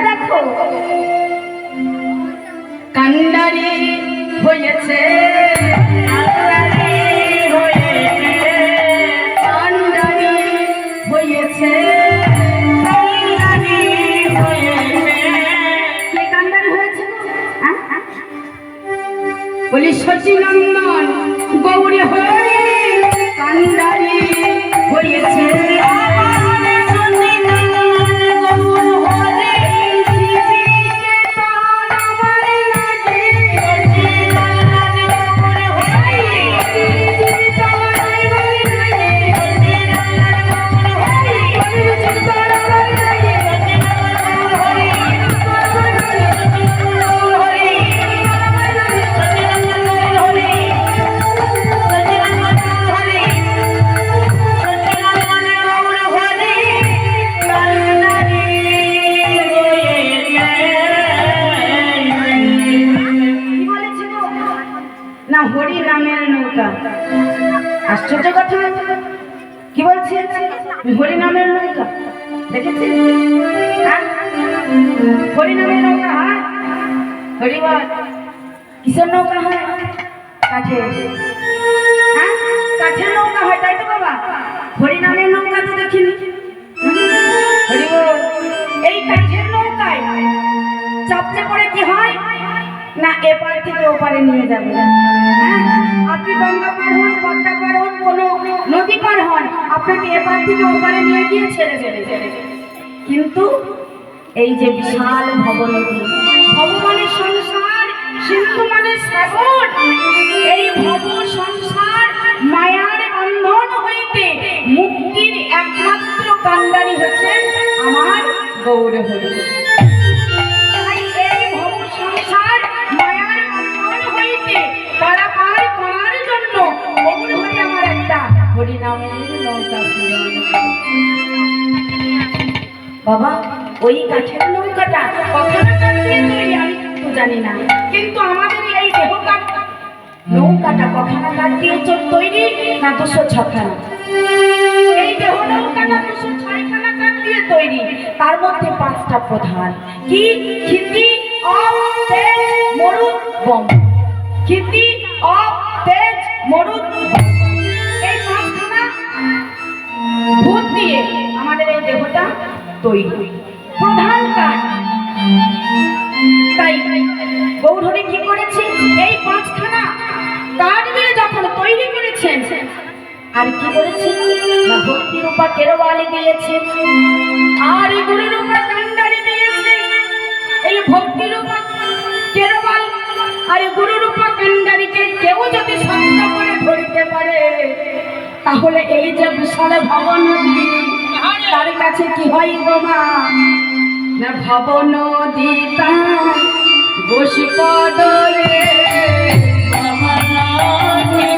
দেখো কান্ডারি হয়েছে বলি শচীনন্দন গৌরী হরি কান্ডারি হয়েছে হরি নামের নৌকা। আশ্চর্য কথা, কি বলছি? হরি নামের নৌকা দেখেছি? হরি নামের নৌকা হয়? হরি বল কিসের নৌকা হয়? কাঠের। কাঠের নৌকা হয়, তাই তো বাবা? হরি নামের নৌকা তো দেখিনি। হরি বল। এই কাঠের নৌকায় চাপতে পড়ে কি হয় না, এপার থেকে ওপারে নিয়ে যাবে। আপনি গঙ্গা পার হন, পদ্মা পার হন, কোনো নদী পার হন, আপনাকে এপার থেকে ওপারে নিয়ে গিয়ে ছেড়ে দেবে। কিন্তু এই যে বিশাল ভবনদী, ভগবানের সংসার, সিন্ধু মানে সাগর, এই ভব সংসার মায়ার বন্ধন হইতে মুক্তির একমাত্র কান্ডারি হচ্ছে আমার গৌর হরি। বাবা ওই কাঠের নৌকাটা কখনো কাটিয়ে তৈরি আমি তো জানি না, কিন্তু আমাদের এই দেহ নৌকাটা কখনো কাটিয়ে তৈরি না 206খানা। এই দেহ নৌকাটা 206খানা কাটিয়ে তৈরি, তার মধ্যে 5টা প্রধান। কি? ক্ষিতি, অপ, তেজ, মরুদ, বম। ক্ষিতি, অপ, তেজ, মরুদ, এই 5খানা ভূত দিয়ে আমাদের এই দেহটা তৈরি, প্রধান কাঠ। তাই গৌরহরি কি করেছে? এই 5খানা কাঠ দিয়ে যখন তৈরি করেছেন, আর কি করেছে না ভক্তি রূপা কেরওয়ালি দিয়েছে, আর এই গুরু রূপা কান্ডারি দিয়েছে। এই ভক্তি রূপা কেরওয়াল আর গুরু রূপা কান্ডারিকে কেউ যদি শব্দ করে ধরতে পারে, তাহলে এই যে বিশাল ভবনদী, তার কাছে কি হয় গো মা না ভবনদী তার বসি পদরে ভবনদী